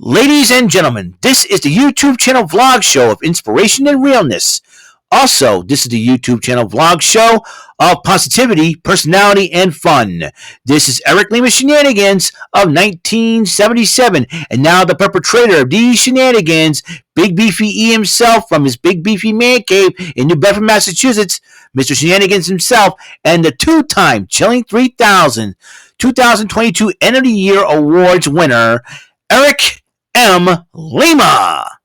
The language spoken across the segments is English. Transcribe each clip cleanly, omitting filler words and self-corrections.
Ladies and gentlemen, this is the YouTube channel vlog show of inspiration and realness. Also, this is the YouTube channel vlog show of positivity, personality, and fun. This is Eric Lima Shenanigans of 1977, and now the perpetrator of these shenanigans, Big Beefy E himself from his Big Beefy Man Cave in New Bedford, Massachusetts, Mr. Shenanigans himself, and the two-time Chilling 3000 2022 End of the Year Awards winner, Eric M. Lima.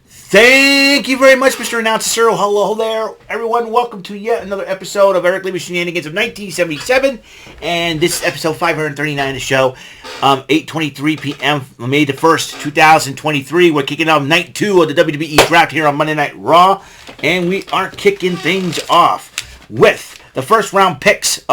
Thank you very much, Mr. Announcer. Hello there, everyone. Welcome to yet another episode of Eric Lima Shenanigans of 1977. And this is episode 539 of the show. 8:23 p.m. May the 1st, 2023. We're kicking off night 2 of the WWE Draft here on Monday Night Raw. And we are kicking things off with the first round picks.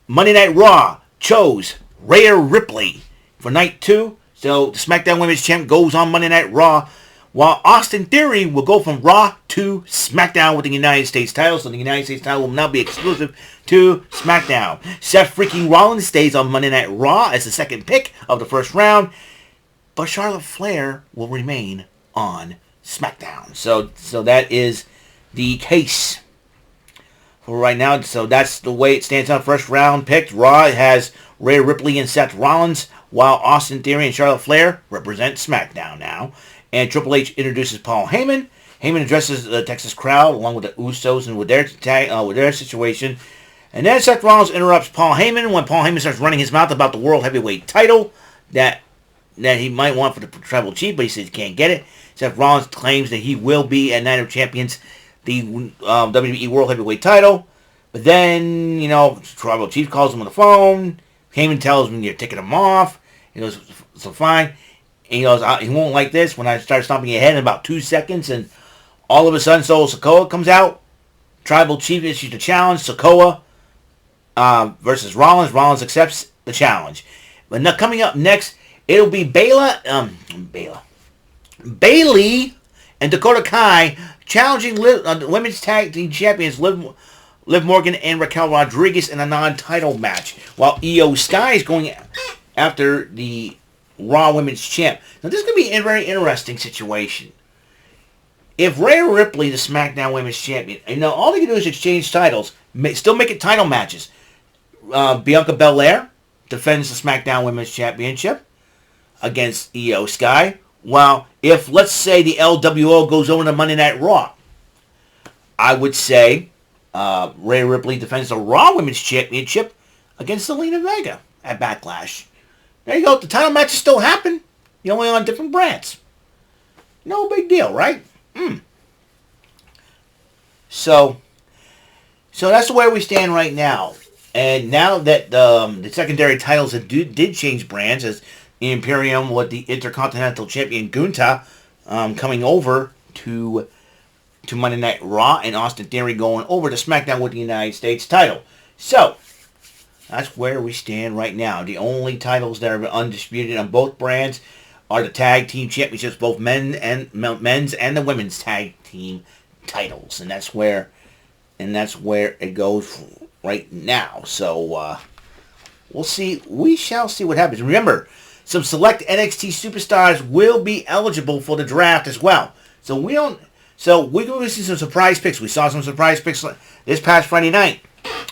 Monday Night Raw chose Rhea Ripley for night 2. So the SmackDown Women's Champ goes on Monday Night Raw, while Austin Theory will go from Raw to SmackDown with the United States title. So the United States title will now be exclusive to SmackDown. Seth freaking Rollins stays on Monday Night Raw as the second pick of the first round, but Charlotte Flair will remain on SmackDown. So that is the case for right now. So that's the way it stands on first round picked. Raw has Rhea Ripley and Seth Rollins, while Austin Theory and Charlotte Flair represent SmackDown now. And Triple H introduces Paul Heyman. Heyman addresses the Texas crowd along with the Usos and with their situation. And then Seth Rollins interrupts Paul Heyman when Paul Heyman starts running his mouth about the World Heavyweight title that he might want for the Tribal Chief, but he says he can't get it. Seth Rollins claims that he will be at Night of Champions the WWE World Heavyweight title. But then, Tribal Chief calls him on the phone. Heyman tells him you're ticking him off. He goes, so fine. And he goes, he won't like this when I start stomping your head in about 2 seconds. And all of a sudden, Solo Sikoa comes out. Tribal Chief issues the challenge. Sikoa versus Rollins. Rollins accepts the challenge. But now, coming up next, it'll be Bayley and Dakota Kai challenging the women's tag team champions Liv Morgan and Raquel Rodriguez in a non-title match, while Io Sky is going after the Raw Women's Champ. Now, this is going to be a very interesting situation. If Rhea Ripley, the SmackDown Women's Champion, all they can do is exchange titles, still make it title matches. Bianca Belair defends the SmackDown Women's Championship against Io Sky, while if, let's say, the LWO goes over to Monday Night Raw, I would say Rhea Ripley defends the Raw Women's Championship against Zelina Vega at Backlash. There you go. The title matches still happen. You're only on different brands. No big deal, right? So that's the way we stand right now. And now that the secondary titles did change brands, as Imperium with the Intercontinental Champion Gunta coming over to Monday Night Raw, and Austin Theory going over to SmackDown with the United States title. So that's where we stand right now. The only titles that are undisputed on both brands are the tag team championships, both men's and the women's tag team titles, and that's where it goes right now. So we'll see. We shall see what happens. Remember, some select NXT superstars will be eligible for the draft as well. So we're going to see some surprise picks. We saw some surprise picks this past Friday night.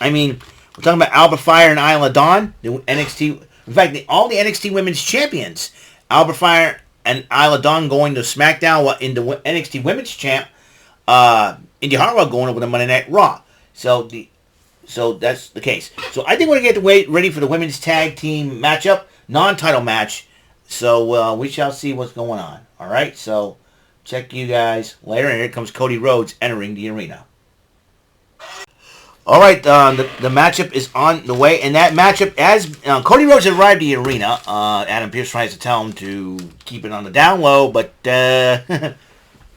I mean, we're talking about Alba Fire and Isla Dawn, the NXT. In fact, all the NXT Women's Champions, Alba Fire and Isla Dawn going to SmackDown in the NXT Women's Champ, Indy Hartwell going over to Monday Night Raw. So that's the case. So I think we're going to get ready for the women's tag team matchup, non-title match. So we shall see what's going on. All right, so check you guys later. And here comes Cody Rhodes entering the arena. All right, the matchup is on the way. And that matchup, as Cody Rhodes arrived at the arena, Adam Pearce tries to tell him to keep it on the down low, but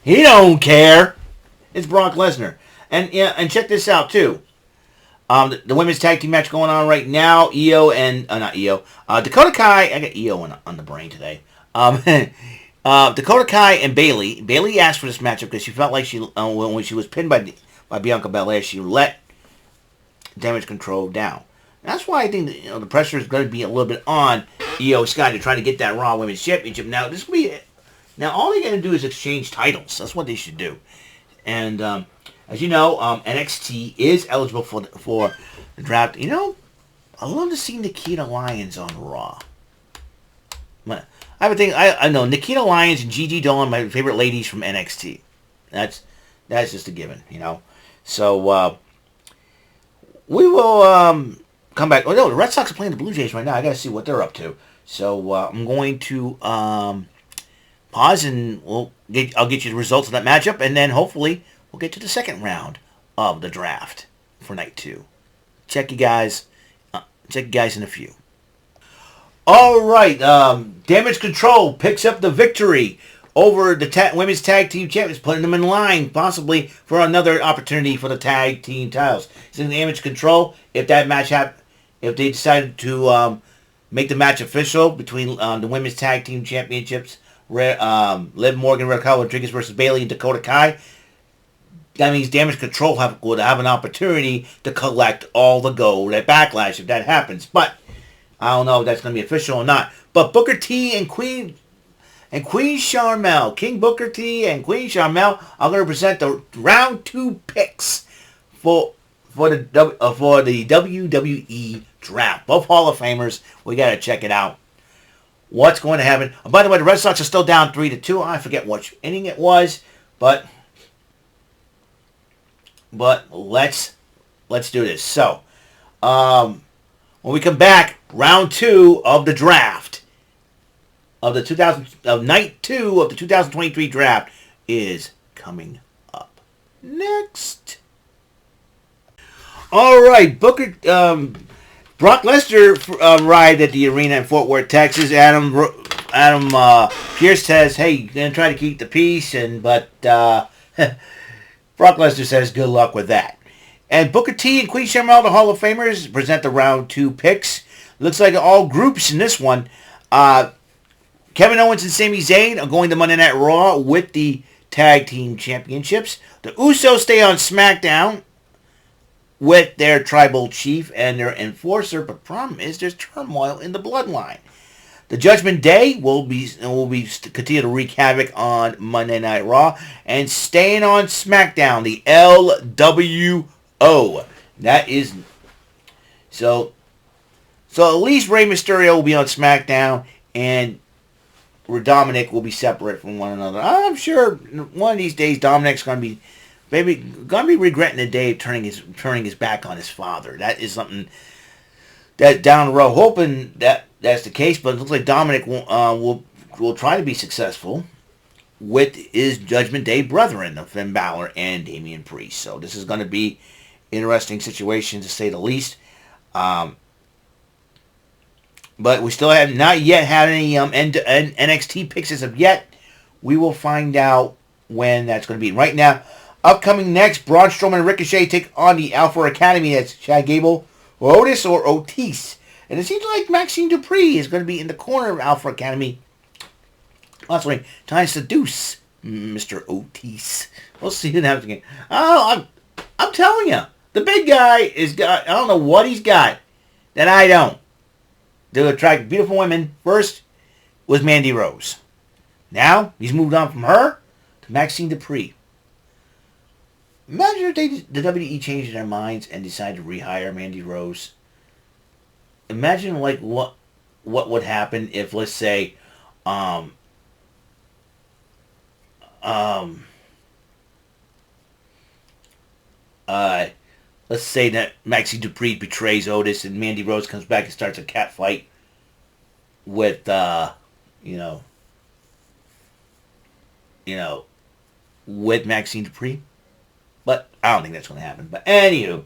he don't care. It's Brock Lesnar. And check this out, too. The women's tag team match going on right now. Dakota Kai. I got Io on the brain today. Dakota Kai and Bayley. Bayley asked for this matchup because she felt like when she was pinned by Bianca Belair, she let Damage Control down. That's why I think that, the pressure is going to be a little bit on Io Sky to try to get that Raw Women's Championship. Now this will be. Now all they're gonna do is exchange titles. That's what they should do. And as you know, NXT is eligible for the draft. You know, I love to see Nikita Lyons on Raw. I have a thing. I know Nikita Lyons and Gigi Dolan, my favorite ladies from NXT. That's just a given, you know. So we will come back. Oh no, the Red Sox are playing the Blue Jays right now. I gotta see what they're up to. So I'm going to pause and I'll get you the results of that matchup, and then hopefully we'll get to the second round of the draft for night 2. Check you guys in a few. All right, Damage Control picks up the victory over the women's tag team champions, putting them in line possibly for another opportunity for the tag team titles. It's in Damage Control. If that match if they decided to make the match official between the women's tag team championships, Liv Morgan, Raquel Rodriguez versus Bayley and Dakota Kai, that means Damage Control would have an opportunity to collect all the gold at Backlash if that happens. But I don't know if that's going to be official or not. But Booker T and Queen Sharmell, King Booker T and Queen Sharmell are going to present the round 2 picks for the WWE Draft. Both Hall of Famers. We got to check it out. What's going to happen? Oh, by the way, the Red Sox are still down 3-2. I forget which inning it was, but let's do this. So, when we come back, round 2 of the draft of night 2 of the 2023 draft is coming up next. All right, Brock Lesnar arrived at the arena in Fort Worth, Texas. Adam Pearce says, "Hey, you're gonna try to keep the peace," but Brock Lesnar says, "Good luck with that." And Booker T and Queen Sharmell, the Hall of Famers, present the round 2 picks. Looks like all groups in this one. Kevin Owens and Sami Zayn are going to Monday Night Raw with the Tag Team Championships. The Usos stay on SmackDown with their Tribal Chief and their Enforcer, but problem is there's turmoil in the bloodline. The Judgment Day will be continue to wreak havoc on Monday Night Raw, and staying on SmackDown, the LWO. That is so at least Rey Mysterio will be on SmackDown, and Dominic will be separate from one another. I'm sure one of these days Dominic's gonna be regretting the day of turning his back on his father. That is something that down the road, hoping that's the case, but it looks like Dominic will try to be successful with his Judgment Day brethren of Finn Balor and Damian Priest. So this is going to be an interesting situation to say the least. But we still have not yet had any NXT picks as of yet. We will find out when that's going to be. Right now, upcoming next, Braun Strowman and Ricochet take on the Alpha Academy. That's Chad Gable, Otis, or Otis. And it seems like Maxine Dupree is going to be in the corner of Alpha Academy. Trying to seduce Mr. Otis. We'll see who happens again. Oh, I'm telling you, the big guy is got. I don't know what he's got that I don't. To attract beautiful women. First was Mandy Rose. Now he's moved on from her to Maxine Dupree. Imagine if the WWE changed their minds and decided to rehire Mandy Rose. Imagine like what would happen if, let's say, let's say that Maxine Dupree betrays Otis and Mandy Rose comes back and starts a cat fight with, with Maxine Dupree. But I don't think that's going to happen. But anywho,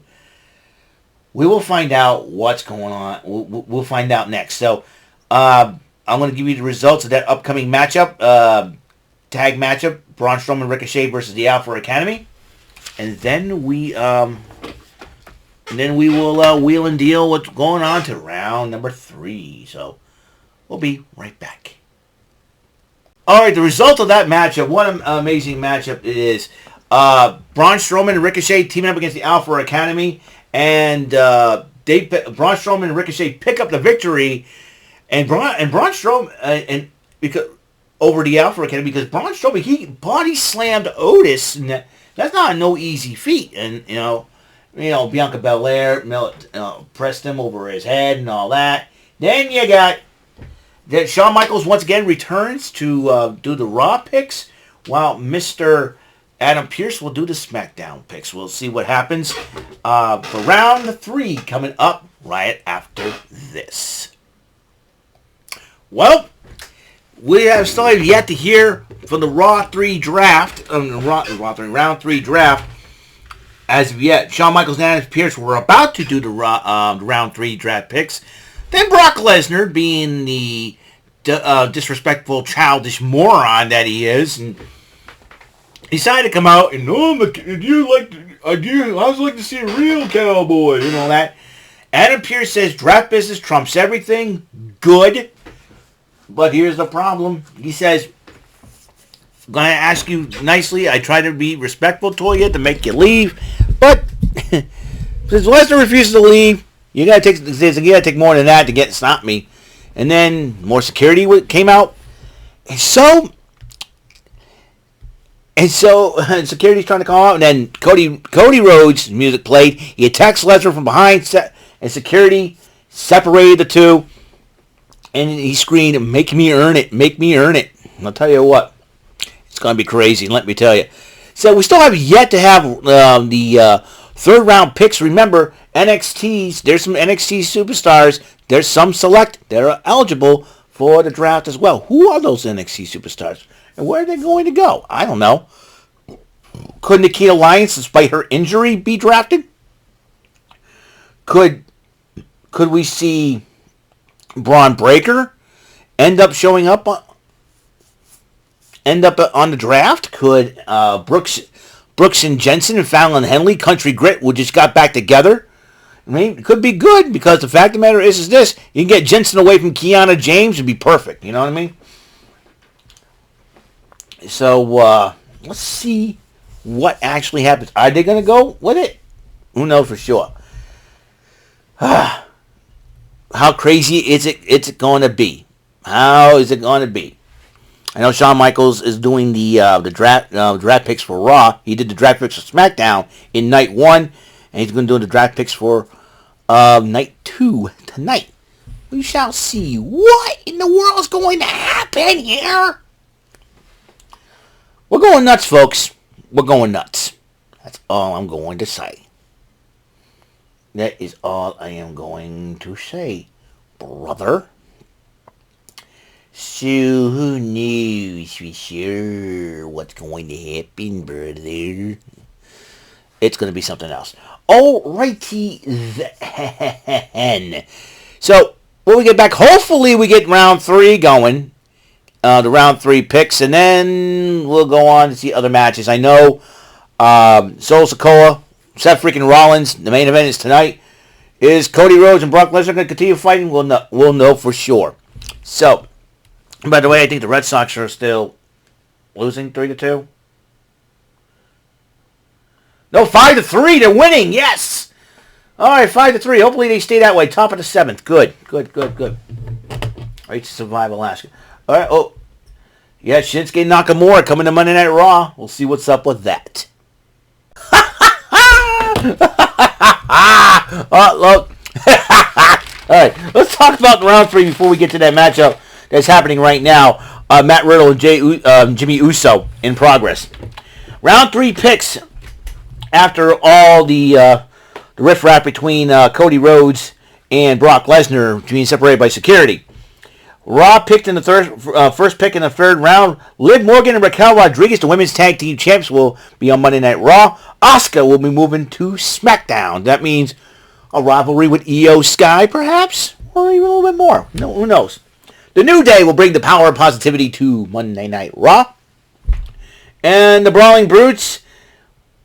we will find out what's going on. We'll find out next. So I'm going to give you the results of that upcoming matchup, tag matchup, Braun Strowman Ricochet versus the Alpha Academy, and then we will wheel and deal what's going on to round number 3. So we'll be right back. All right, the result of that matchup. What an amazing matchup it is. Braun Strowman and Ricochet teaming up against the Alpha Academy, and Braun Strowman and Ricochet pick up the victory Braun Strowman and because over the Alpha Academy because Braun Strowman he body slammed Otis. And that's not no easy feat, and Bianca Belair pressed him over his head and all that. Then you got that Shawn Michaels once again returns to do the Raw picks, while Mr. Adam Pearce will do the SmackDown picks. We'll see what happens for round 3 coming up right after this. Well, we still have yet to hear from the Raw 3 draft, round 3 draft. As of yet, Shawn Michaels and Adam Pearce were about to do the round 3 draft picks. Then Brock Lesnar, being the disrespectful, childish moron that he is, and decided to come out and I would like to see a real cowboy and all that. Adam Pearce says draft business trumps everything. Good. But here's the problem. He says, I'm going to ask you nicely. I try to be respectful to you to make you leave. But since Lesnar refuses to leave, you got to take more than that to stop me. And then more security came out. And security's trying to call out. And then Cody Rhodes' music played. He attacks Lesnar from behind. And security separated the two. And he screamed, "Make me earn it. Make me earn it." And I'll tell you what. It's going to be crazy, let me tell you. So we still have yet to have the third round picks. Remember, NXTs, there's some NXT superstars. There's some select that are eligible for the draft as well. Who are those NXT superstars? And where are they going to go? I don't know. Could Nikita Lyons, despite her injury, be drafted? Could we see Braun Breaker end up on the draft? Could Brooks and Jensen and Fallon Henley, Country Grit, who just got back together? I mean, it could be good because the fact of the matter is this: you can get Jensen away from Kiana James and be perfect. You know what I mean? So let's see what actually happens. Are they going to go with it? Who knows for sure? How crazy is it? It's going to be. How is it going to be? I know Shawn Michaels is doing the draft picks for Raw. He did the draft picks for SmackDown in night 1, and he's going to do the draft picks for night 2 tonight. We shall see what in the world is going to happen here. We're going nuts, folks. We're going nuts. That's all I'm going to say. That is all I am going to say, brother. So who knows for sure what's going to happen, brother? It's going to be something else. Alrighty then. So when we get back, hopefully we get round 3 going. The round 3 picks, and then we'll go on to see other matches. I know Solo Sikoa, Seth freaking Rollins, the main event is tonight. Is Cody Rhodes and Brock Lesnar going to continue fighting? We'll know for sure. So, by the way, I think the Red Sox are still losing 3-2. No, 5-3. They're winning. Yes. All right, 5-3. Hopefully they stay that way. Top of the 7th. Good. Right to survive Alaska. All right. Oh, yeah. Shinsuke Nakamura coming to Monday Night Raw. We'll see what's up with that. Look. All right. Let's talk about round 3 before we get to that matchup that's happening right now. Matt Riddle and Jimmy Uso in progress. Round 3 picks after all the riffraff between Cody Rhodes and Brock Lesnar being separated by security. Raw picked in the first pick in the 3rd round. Liv Morgan and Raquel Rodriguez, the women's tag team champs, will be on Monday Night Raw. Asuka will be moving to SmackDown. That means a rivalry with Io Sky, perhaps? Or even a little bit more. No, who knows? The New Day will bring the power and positivity to Monday Night Raw. And the Brawling Brutes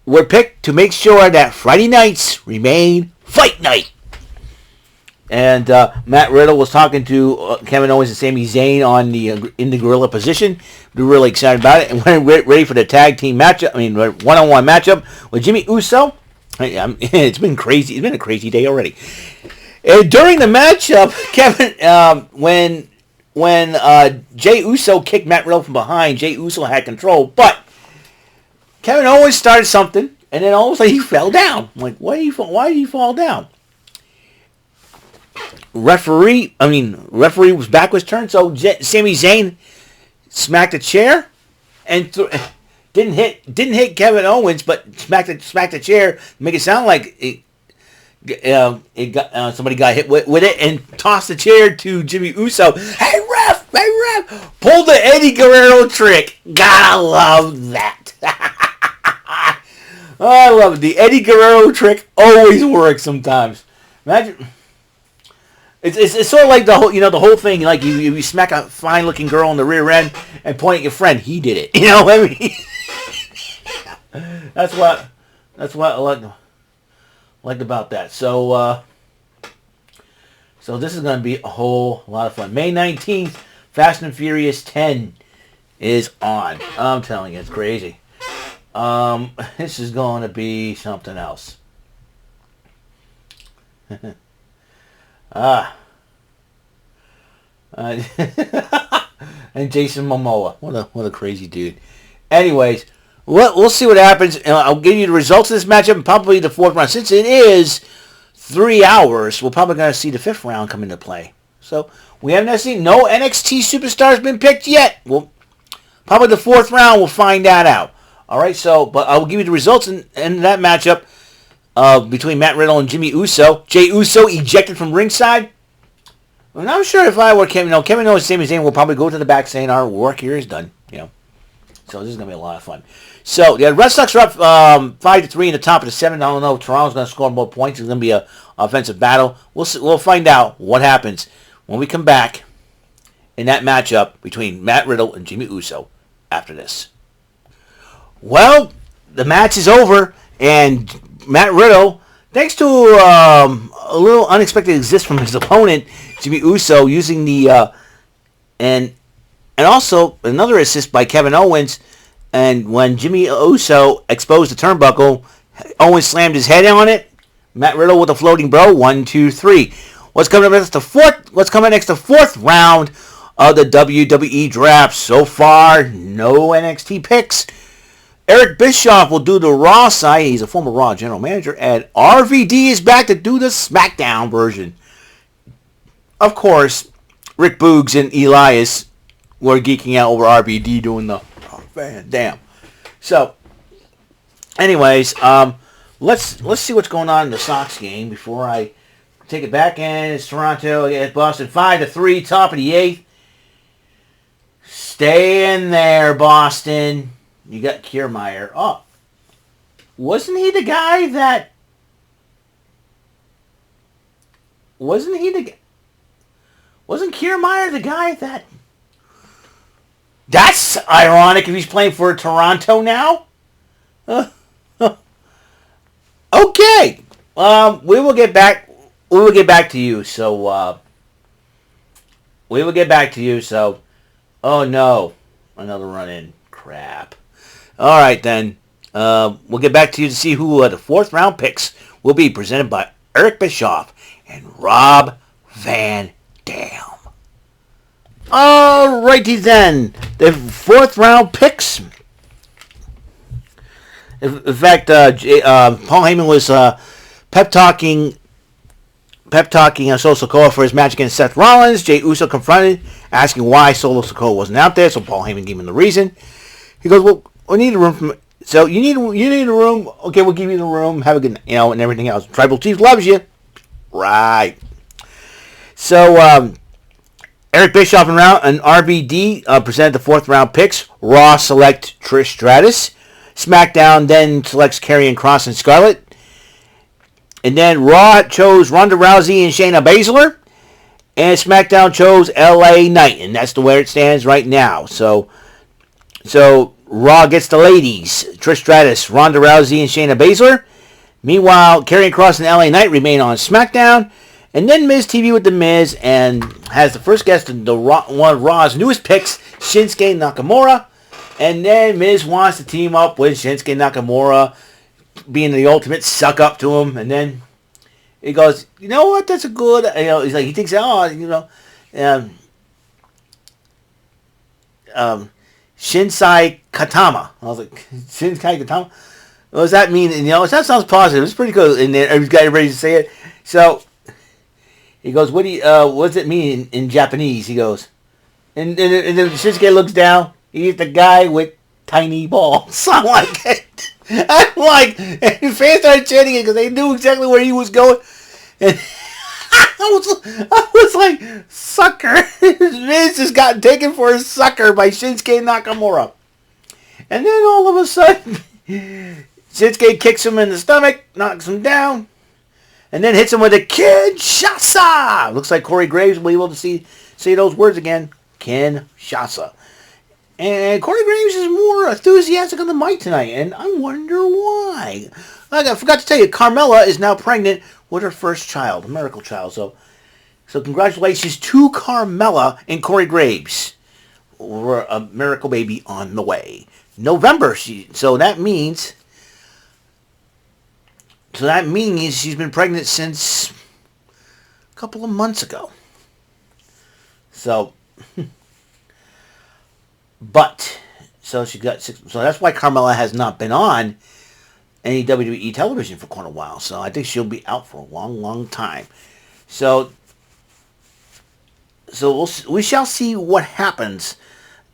were picked to make sure that Friday nights remain fight night. And Matt Riddle was talking to Kevin Owens and Sami Zayn in the gorilla position. They're really excited about it, and we're ready for the tag team matchup. One-on-one matchup with Jimmy Uso. It's been crazy. It's been a crazy day already. And during the matchup, Kevin, when Jey Uso kicked Matt Riddle from behind, Jey Uso had control, but Kevin Owens started something, and then all of a sudden he fell down. I'm like, why did he fall down? Referee was back was turned, so Sami Zayn smacked a chair and didn't hit Kevin Owens, but smacked the chair, make it sound like somebody got hit with it, and tossed the chair to Jimmy Uso. Hey ref, pull the Eddie Guerrero trick. Gotta love that. I love it. The Eddie Guerrero trick always works sometimes. Imagine. It's sort of like the whole thing, like you smack a fine looking girl in the rear end and point at your friend. He did it. You know what I mean? That's what I liked about that. So this is going to be a whole lot of fun. May 19th, Fast and Furious 10 is on. I'm telling you, it's crazy. This is going to be something else. And Jason Momoa. What a crazy dude. Anyways, we'll see what happens. I'll give you the results of this matchup and probably the fourth round. Since it is 3 hours, we're probably going to see the fifth round come into play. So we haven't seen no NXT superstars been picked yet. Well, probably the fourth round we'll find that out. All right. So, but I will give you the results in that matchup between Matt Riddle and Jimmy Uso. Jey Uso ejected from ringside. I'm not sure if I were Kevin. Kevin knows Sami Zayn will probably go to the back saying our work here is done. So this is going to be a lot of fun. So, the Red Sox are up 5-3 in the top of the 7th. I don't know if Toronto's going to score more points. It's going to be an offensive battle. We'll find out what happens when we come back in that matchup between Matt Riddle and Jimmy Uso after this. Well, the match is over, and Matt Riddle, thanks to a little unexpected assist from his opponent, Jimmy Uso, using the and also another assist by Kevin Owens. And when Jimmy Uso exposed the turnbuckle, Owens slammed his head on it. Matt Riddle with a floating bro. 1, 2, 3. What's coming next? The fourth round of the WWE Draft. So far, no NXT picks. Eric Bischoff will do the Raw side. He's a former Raw general manager. And RVD is back to do the SmackDown version. Of course, Rick Boogs and Elias were geeking out over RVD doing the Van Dam. So, anyways, let's see what's going on in the Sox game before I take it back. And it's Toronto against Boston, 5-3, top of the 8th. Stay in there, Boston. You got Kiermaier. Oh, wasn't he the guy that? Wasn't Kiermaier the guy that? That's ironic if he's playing for Toronto now. Okay. We will get back to you. So we will get back to you. So, oh no, another run-in. Crap. All right then. We'll get back to you to see who the fourth round picks will be, presented by Eric Bischoff and Rob Van Dam. Alrighty then. The fourth round picks. In fact, Paul Heyman was pep talking Solo Sikoa for his match against Seth Rollins. Jey Uso confronted, asking why Solo Sikoa wasn't out there. So Paul Heyman gave him the reason. He goes, "Well, we need a room so you need a room. Okay, we'll give you the room. Have a good, and everything else. Tribal Chief loves you, right?" So Eric Bischoff and RVD presented the fourth round picks. Raw select Trish Stratus. SmackDown then selects Karrion Kross and Scarlett. And then Raw chose Ronda Rousey and Shayna Baszler. And SmackDown chose LA Knight. And that's the way it stands right now. So Raw gets the ladies. Trish Stratus, Ronda Rousey, and Shayna Baszler. Meanwhile, Karrion Kross and LA Knight remain on SmackDown. And then Miz TV with The Miz and has the first guest in one of Raw's newest picks, Shinsuke Nakamura. And then Miz wants to team up with Shinsuke Nakamura, being the ultimate suck up to him. And then he goes, you know what? That's a good. He's like, he thinks, um, Shinsai Katama. I was like, Shinsai Katama. What does that mean? And, that sounds positive. It's pretty cool. And then everybody's got ready to say it. So he goes, what does it mean in Japanese? He goes, and then Shinsuke looks down. He's the guy with tiny balls. I'm like, and fans started chanting it because they knew exactly where he was going. And I was like, sucker. Miz just got taken for a sucker by Shinsuke Nakamura. And then all of a sudden, Shinsuke kicks him in the stomach, knocks him down, and then hits him with a Kinshasa. Looks like Corey Graves will be able to say those words again. Kinshasa. And Corey Graves is more enthusiastic on the mic tonight, and I wonder why. I forgot to tell you, Carmella is now pregnant with her first child, a miracle child. So congratulations to Carmella and Corey Graves for a miracle baby on the way. November, so that means she's been pregnant since a couple of months ago. So, so she got 6. So that's why Carmella has not been on any WWE television for quite a while. So I think she'll be out for a long, long time. So we shall see what happens.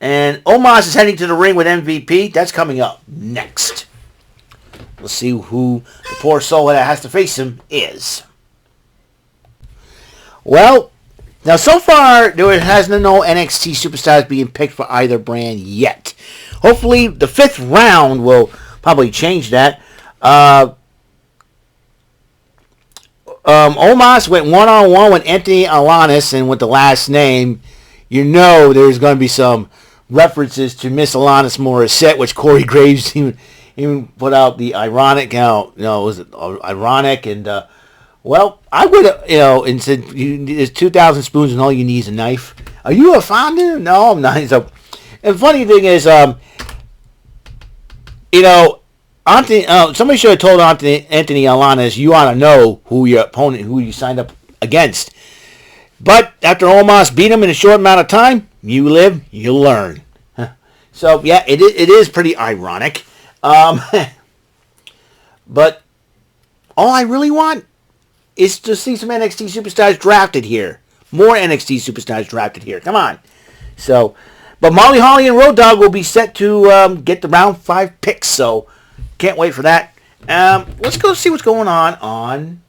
And Omos is heading to the ring with MVP. That's coming up next. We'll see who the poor soul that has to face him is. Well, now so far there has been no NXT superstars being picked for either brand yet. Hopefully the 5th round will probably change that. Omos went one-on-one with Anthony Alanis, and with the last name, there's going to be some references to Miss Alanis Morissette, which Corey Graves even put out the ironic, was it ironic? And, I would, and said, there's 2,000 spoons and all you need is a knife. Are you a fondue? No, I'm not. So, and funny thing is, somebody should have told Anthony Alanis, you ought to know who your opponent, who you signed up against. But after Omos beat him in a short amount of time, you live, you learn. So, yeah, it is pretty ironic. But all I really want is to see some NXT superstars drafted here. More NXT superstars drafted here. Come on. So, but Molly Holly and Road Dogg will be set to get the round 5 picks. So, can't wait for that. Let's go see what's going on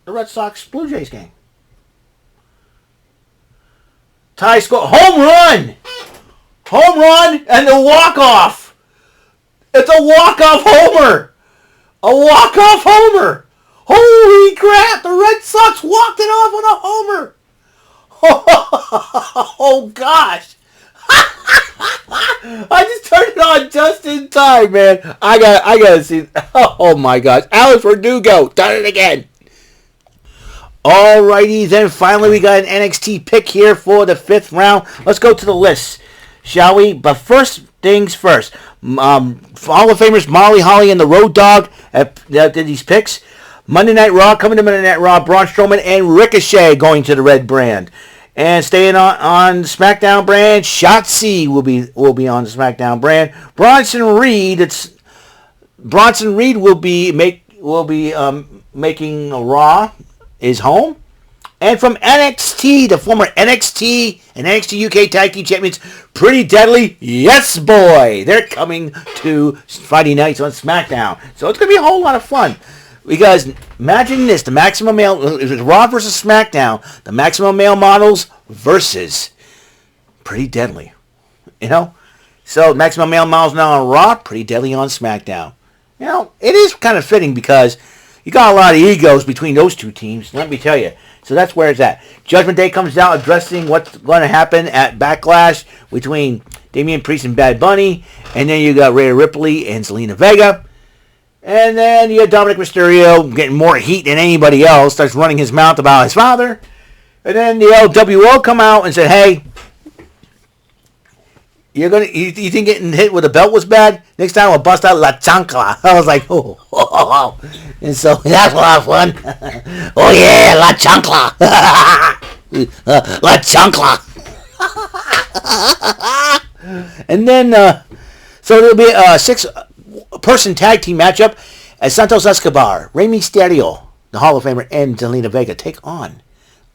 the Red Sox Blue Jays game. Tie score. Home run! Home run and the walk-off. It's a walk-off homer. A walk-off homer. Holy crap. The Red Sox walked it off on a homer. Oh, gosh. I just turned it on just in time, man. I gotta see. Oh, my gosh. Alex Verdugo done it again. Alrighty, then finally we got an NXT pick here for the 5th round. Let's go to the list, shall we? But first things first. Hall of Famers Molly Holly and the Road Dogg did these picks. Monday Night Raw, coming to Monday Night Raw, Braun Strowman and Ricochet going to the red brand. And staying on SmackDown brand, Shotzi will be on the SmackDown brand. Bronson Reed will be making a Raw his home. And from NXT, the former NXT and NXT UK Tag Team Champions, Pretty Deadly, yes boy, they're coming to Friday nights on SmackDown. So it's going to be a whole lot of fun. Because imagine this, the Maximum Male, it was Raw versus SmackDown, the Maximum Male Models versus Pretty Deadly. So Maximum Male Models now on Raw, Pretty Deadly on SmackDown. It is kind of fitting because you got a lot of egos between those two teams, let me tell you. So that's where it's at. Judgment Day comes out addressing what's going to happen at Backlash between Damian Priest and Bad Bunny. And then you got Rhea Ripley and Zelina Vega. And then you got Dominic Mysterio getting more heat than anybody else. Starts running his mouth about his father. And then the LWO come out and said, hey, You think getting hit with a belt was bad? Next time I'll bust out La Chancla. I was like, oh. And so that's a lot of fun. Oh yeah, La Chancla. La Chancla. And then, so there'll be a 6-person tag team matchup as Santos Escobar, Rey Mysterio, the Hall of Famer, and Zelina Vega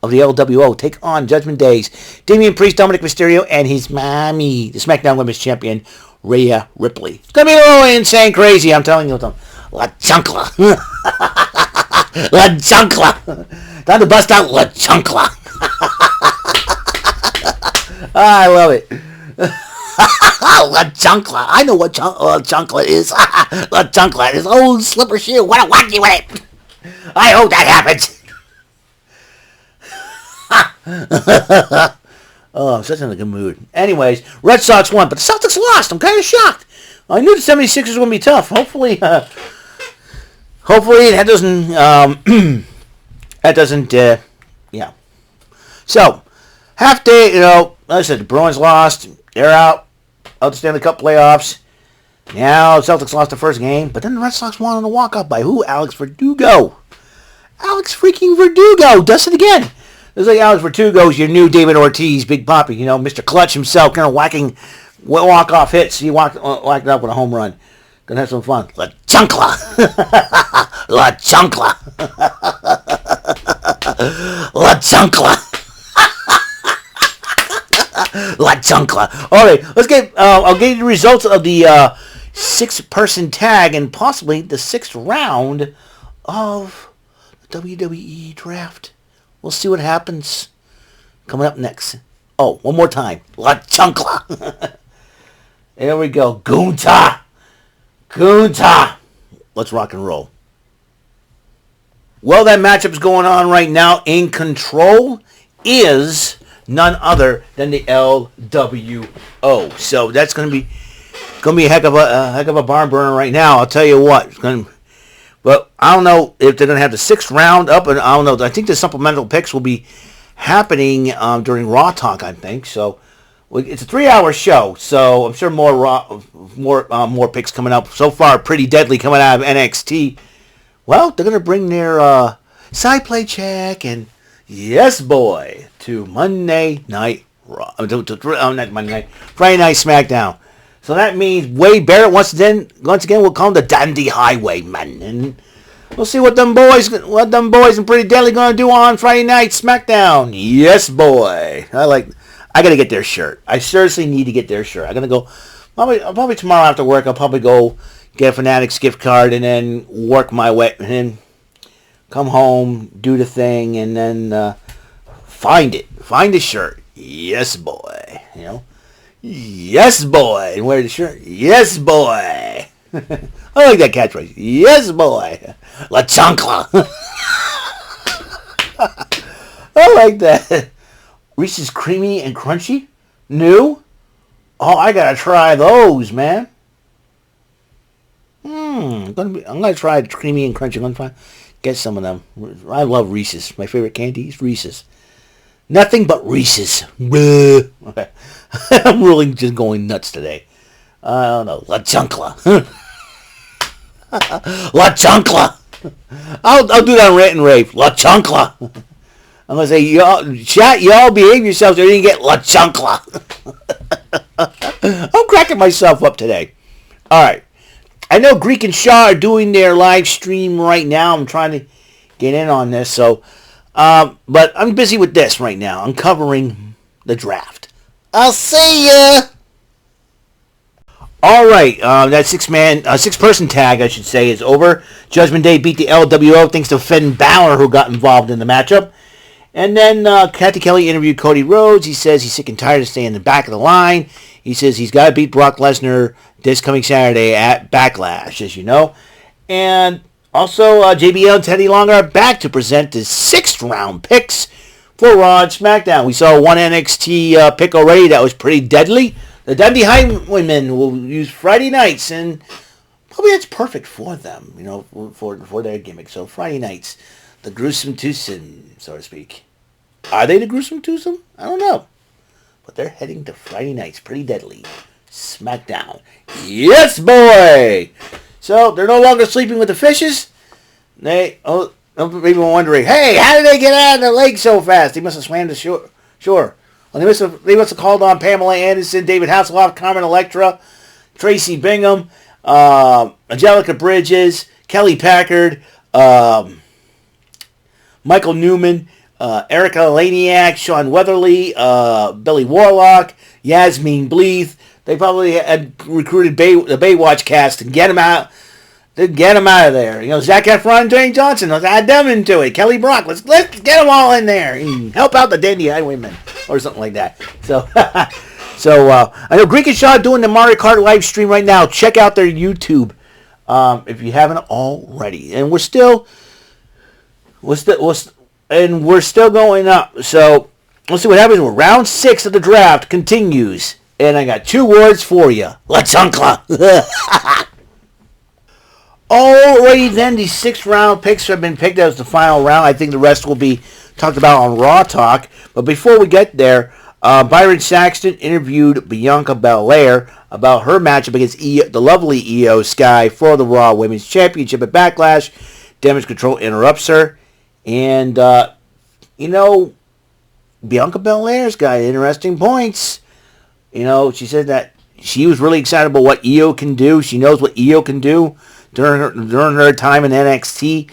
of the LWO take on Judgment Day's Damian Priest, Dominic Mysterio, and his mommy, the SmackDown Women's Champion, Rhea Ripley. It's going to be a little insane crazy, I'm telling you. La Chancla. La Chancla. Time to bust out La Chancla. I love it. La Chancla. I know what La Chancla is. La Chancla. This old slipper shoe. What a wacky with it. I hope that happens. Oh, I'm such in a good mood. Anyways, Red Sox won, but the Celtics lost. I'm kind of shocked. I knew the 76ers were going to be tough. Hopefully that doesn't, yeah. So, half day, like I said, the Bruins lost. They're out of the Stanley Cup playoffs. Now, the Celtics lost the first game, but then the Red Sox won on a walk-up by who? Alex Verdugo. Alex freaking Verdugo does it again. It's like Alex Verdugo's your new David Ortiz, Big Papi, Mr. Clutch himself, kind of whacking walk-off hits. He whacked it up with a home run. Gonna have some fun. La Chancla. La Chancla. La Chancla. La Chancla. All right, let's get. I'll get you the results of the 6-person tag and possibly the 6th round of the WWE Draft. We'll see what happens. Coming up next. Oh, one more time. La Chancla. There we go. Gunta. Let's rock and roll. Well, that matchup's going on right now. In control is none other than the LWO. So that's going to be a heck of a barn burner right now. I'll tell you what. But I don't know if they're going to have the 6th round up, and I don't know. I think the supplemental picks will be happening during Raw Talk, I think. So it's a 3-hour show, so I'm sure more picks coming up. So far, Pretty Deadly coming out of NXT. Well, they're going to bring their side play check and yes, boy, to Monday Night Raw. Not Monday Night, Friday Night SmackDown. So that means Wade Barrett once again will call him the Dandy Highwayman, and we'll see what them boys and Pretty Deadly gonna do on Friday Night SmackDown. Yes, boy. I gotta get their shirt. I seriously need to get their shirt. I'm gonna go probably tomorrow after work. I'll probably go get a Fanatics gift card and then work my way and then come home, do the thing, and then find a shirt. Yes, boy. Yes, boy. And wear the shirt. Yes, boy. I like that catchphrase. Yes, boy. La Chancla. I like that. Reese's Creamy and Crunchy? New? Oh, I gotta try those, man. I'm gonna try the Creamy and Crunchy. I'm gonna get some of them. I love Reese's. My favorite candy is Reese's. Nothing but Reese's. Okay. I'm really just going nuts today. I don't know. La Chancla. La Chancla. I'll do that on Rant and Rave. La Chancla. I'm going to say, y'all behave yourselves or you didn't get La Chancla. I'm cracking myself up today. All right. I know Greek and Shaw are doing their live stream right now. I'm trying to get in on this. So, but I'm busy with this right now. I'm covering the draft. I'll see ya. All right, that 6-person tag, I should say, is over. Judgment Day beat the LWO thanks to Finn Balor, who got involved in the matchup. And then Kathy Kelly interviewed Cody Rhodes. He says he's sick and tired of staying in the back of the line. He says he's got to beat Brock Lesnar this coming Saturday at Backlash, as you know. And also, JBL and Teddy Long are back to present the 6th round picks for Raw and SmackDown. We saw one NXT pick already that was pretty deadly. The Dundee Highwaymen will use Friday nights, and probably that's perfect for them, for their gimmick. So Friday nights, the gruesome twosome, so to speak. Are they the gruesome twosome? I don't know. but they're heading to Friday nights. Pretty deadly. SmackDown. Yes, boy! So, they're no longer sleeping with the fishes. People wondering, hey, how did they get out of the lake so fast? They must have swam to shore. Well, they must have called on Pamela Anderson, David Hasselhoff, Carmen Electra, Tracy Bingham, Angelica Bridges, Kelly Packard, Michael Newman, Erica Laniak, Sean Weatherly, Billy Warlock, Yasmin Bleeth. They probably had recruited the Baywatch cast and get them out. Get them out of there. You know, Zac Efron and Dwayne Johnson. Let's add them into it. Kelly Brock. Let's get them all in there and help out the Dandy Highwaymen or something like that. So, I know Greek and Shaw doing the Mario Kart live stream right now. Check out their YouTube if you haven't already. And we're still going up. So let's see what happens when round 6 of the draft continues. And I got 2 words for you. Let's uncla. Alrighty then, the 6th round picks have been picked as the final round. I think the rest will be talked about on Raw Talk. But before we get there, Byron Saxton interviewed Bianca Belair about her matchup against the lovely Io Sky for the Raw Women's Championship at Backlash. Damage Control interrupts her. And, Bianca Belair's got interesting points. She said that she was really excited about what Io can do. She knows what Io can do during her time in NXT,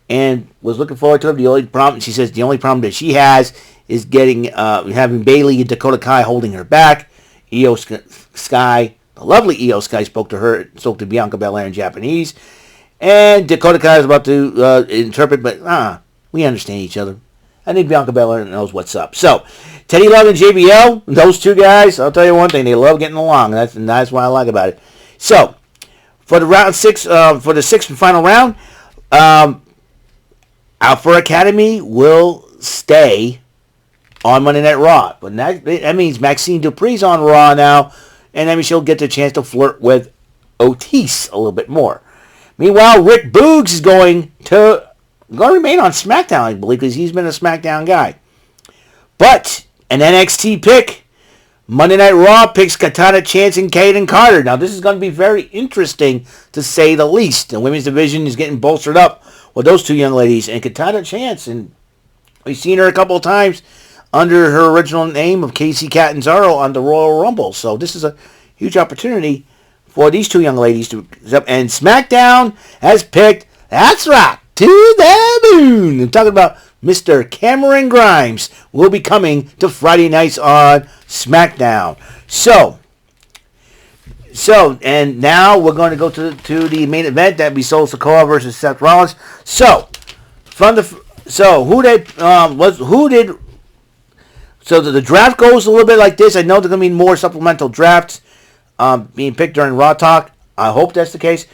and was looking forward to it. She says the only problem that she has is having Bayley and Dakota Kai holding her back. Io Sky, the lovely Io Sky, spoke to Bianca Belair in Japanese, and Dakota Kai is about to interpret, but we understand each other. I think Bianca Belair knows what's up. So, Teddy Love and JBL, those 2 guys, I'll tell you one thing, they love getting along. That's what I like about it. So, for the round 6, for the 6th and final round, Alpha Academy will stay on Monday Night Raw. But that means Maxine Dupri's on Raw now, and that means she'll get the chance to flirt with Otis a little bit more. Meanwhile, Rick Boogs is going to remain on SmackDown, I believe, because he's been a SmackDown guy. But an NXT pick, Monday Night Raw picks Katana Chance and Kaden Carter. Now, this is going to be very interesting, to say the least. The women's division is getting bolstered up with those 2 young ladies. And Katana Chance, and we've seen her a couple of times under her original name of Casey Catanzaro on the Royal Rumble. So this is a huge opportunity for these 2 young ladies to... And SmackDown has picked, that's right, to the moon. I'm talking about Mr. Cameron Grimes will be coming to Friday nights on SmackDown. So, and now we're going to go to the main event. That'd be Solo Sikoa versus Seth Rollins. So the draft goes a little bit like this. I know there's going to be more supplemental drafts being picked during Raw Talk. I hope that's the case.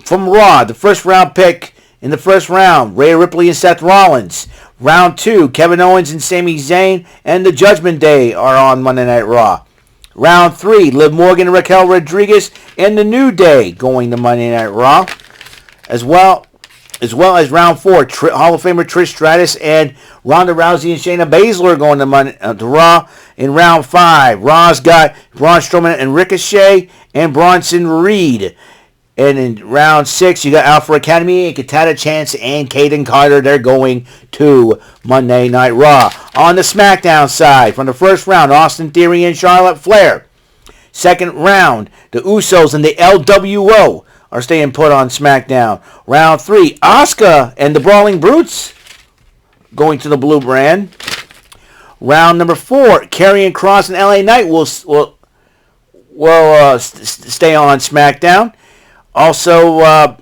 From Raw, the first round pick in the first round, Rhea Ripley and Seth Rollins. Round 2, Kevin Owens and Sami Zayn and the Judgment Day are on Monday Night Raw. Round 3, Liv Morgan and Raquel Rodriguez and the New Day going to Monday Night Raw. As well as round 4, Hall of Famer Trish Stratus and Ronda Rousey and Shayna Baszler going to Raw. In round 5, Raw's got Braun Strowman and Ricochet and Bronson Reed. And in round 6, you got Alpha Academy and Katana Chance and Kaden Carter. They're going to Monday Night Raw. On the SmackDown side, from the first round, Austin Theory and Charlotte Flair. Second round, the Usos and the LWO are staying put on SmackDown. Round 3, Asuka and the Brawling Brutes going to the Blue Brand. Round number 4, Karrion Kross and LA Knight will stay on SmackDown. Also,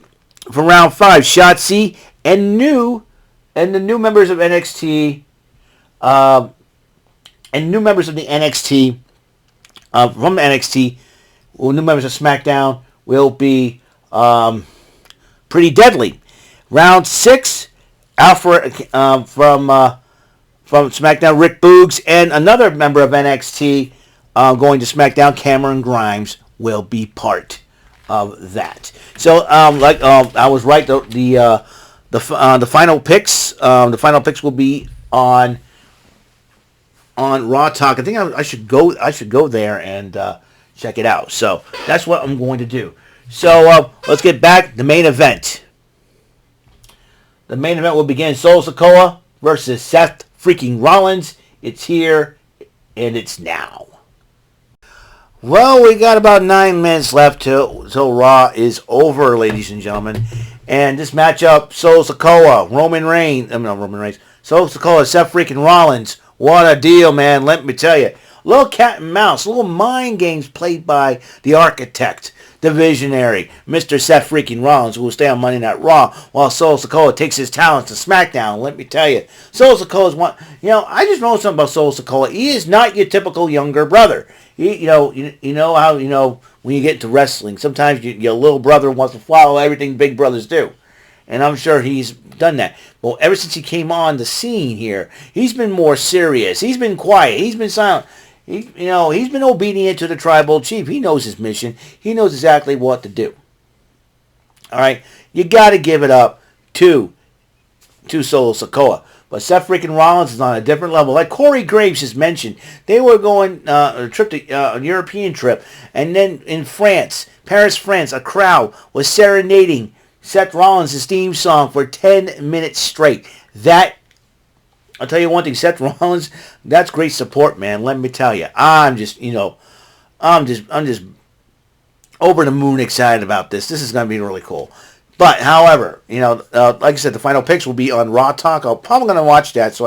from round 5, Shotzi and the new members of NXT, from NXT, new members of SmackDown will be Pretty Deadly. Round 6, Alpha from SmackDown, Rick Boogs, and another member of NXT going to SmackDown, Cameron Grimes, will be part of that. So, I was right. The final picks will be on on Raw Talk. I think I should go. I should go there and check it out. So that's what I'm going to do. So let's get back to the main event. The main event will begin. Solo Sikoa versus Seth freaking Rollins. It's here and it's now. Well, we got about 9 minutes left till Raw is over, ladies and gentlemen. And this matchup, Solo Sikoa, Solo Sikoa, Seth freaking Rollins. What a deal, man. Let me tell you. Little cat and mouse, little mind games played by the architect, the visionary, Mr. Seth freaking Rollins, who will stay on Monday Night Raw, while Solo Sikoa takes his talents to SmackDown. Let me tell you, Solo Sikoa is one. I just know something about Solo Sikoa. He is not your typical younger brother. You know how when you get into wrestling, sometimes your little brother wants to follow everything big brothers do, and I'm sure he's done that. Well, ever since he came on the scene here, he's been more serious. He's been quiet. He's been silent. He's been obedient to the tribal chief. He knows his mission. He knows exactly what to do. All right, you got to give it up to Solo Sikoa. But Seth freaking Rollins is on a different level. Like Corey Graves has mentioned, they were going a European trip, and then in France, Paris, France, a crowd was serenading Seth Rollins' theme song for 10 minutes straight. I'll tell you one thing, Seth Rollins, that's great support, man. Let me tell you, I'm just over the moon excited about this. This is going to be really cool. But, however, like I said, the final picks will be on Raw Talk. I'm probably going to watch that.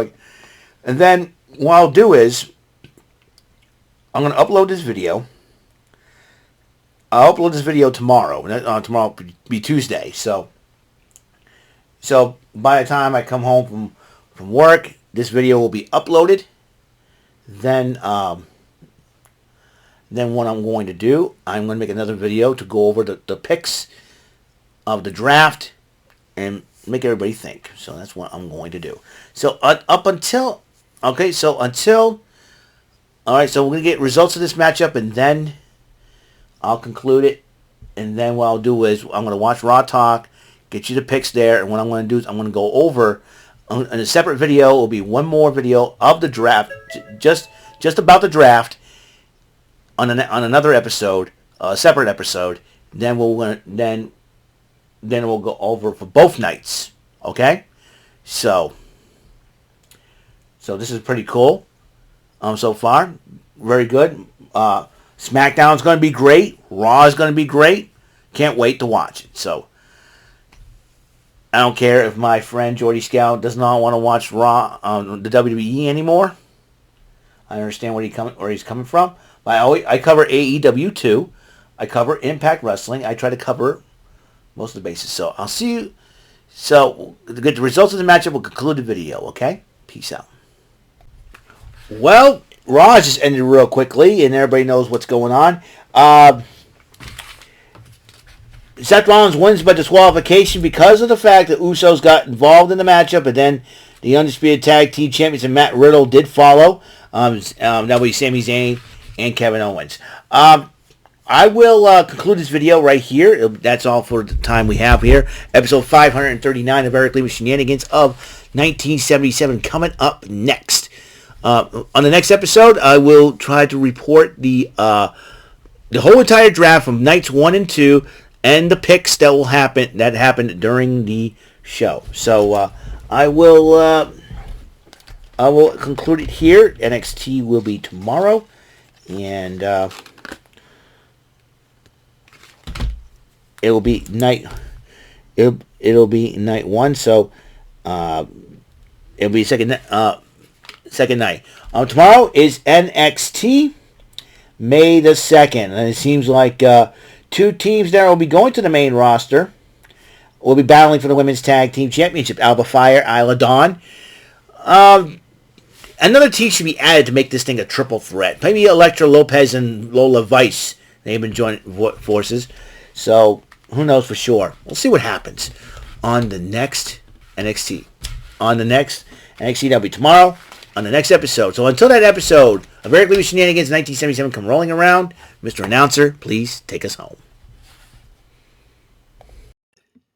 And then what I'll do is I'm going to upload this video. I'll upload this video tomorrow. Tomorrow will be Tuesday. So by the time I come home from work, this video will be uploaded. Then what I'm going to do, I'm going to make another video to go over the picks of the draft and make everybody think. So that's what I'm going to do. So all right, so we're going to get results of this matchup, and then I'll conclude it. And then what I'll do is I'm going to watch Raw Talk, get you the picks there, and what I'm going to do is I'm going to go over in a separate video. Will be one more video of the draft, just about the draft on another episode, a separate episode. Then we'll go over for both nights. Okay? So this is pretty cool. So far, very good. SmackDown's going to be great. Raw is going to be great. Can't wait to watch it. So I don't care if my friend Jordy Scout does not want to watch Raw, the WWE anymore. I understand where he's coming from. But I cover AEW too. I cover Impact Wrestling. I try to cover most of the bases. So I'll see you. So to get the results of the matchup, we'll conclude the video. Okay? Peace out. Well, Raw just ended real quickly, and everybody knows what's going on. Seth Rollins wins by disqualification because of the fact that Usos got involved in the matchup, and then the Undisputed Tag Team Champions and Matt Riddle did follow. That would be Sami Zayn and Kevin Owens. I will conclude this video right here. That's all for the time we have here. Episode 539 of Eric Lima Shenanigans of 1977 coming up next. On the next episode, I will try to report the whole entire draft from nights 1 and 2 and the picks that happened during the show. So I will conclude it here. NXT will be tomorrow, and it'll be night 1, so it'll be second night. Tomorrow is NXT, May the 2nd, and it seems like two teams there will be going to the main roster. Will be battling for the Women's Tag Team Championship. Alba Fire, Isla Dawn. Another team should be added to make this thing a triple threat. Maybe Elektra Lopez and Lola Vice. They've been joining forces. So, who knows for sure. We'll see what happens on the next NXT. On the next NXT, that'll be tomorrow. On the next episode. So until that episode of Eric Lima Shenanigans 1977 come rolling around, Mr. Announcer, please take us home.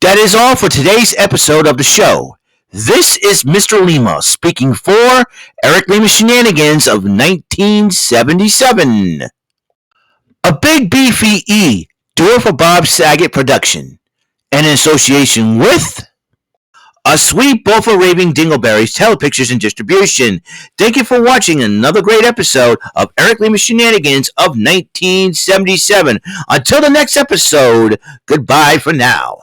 That is all for today's episode of the show. This is Mr. Lima speaking for Eric Lima Shenanigans of 1977. A Big Beefy E, do it for Bob Saget production, and in association with A Sweet Bowl for Raving Dingleberries Telepictures and Distribution. Thank you for watching another great episode of Eric Lima Shenanigans of 1977. Until the next episode, goodbye for now.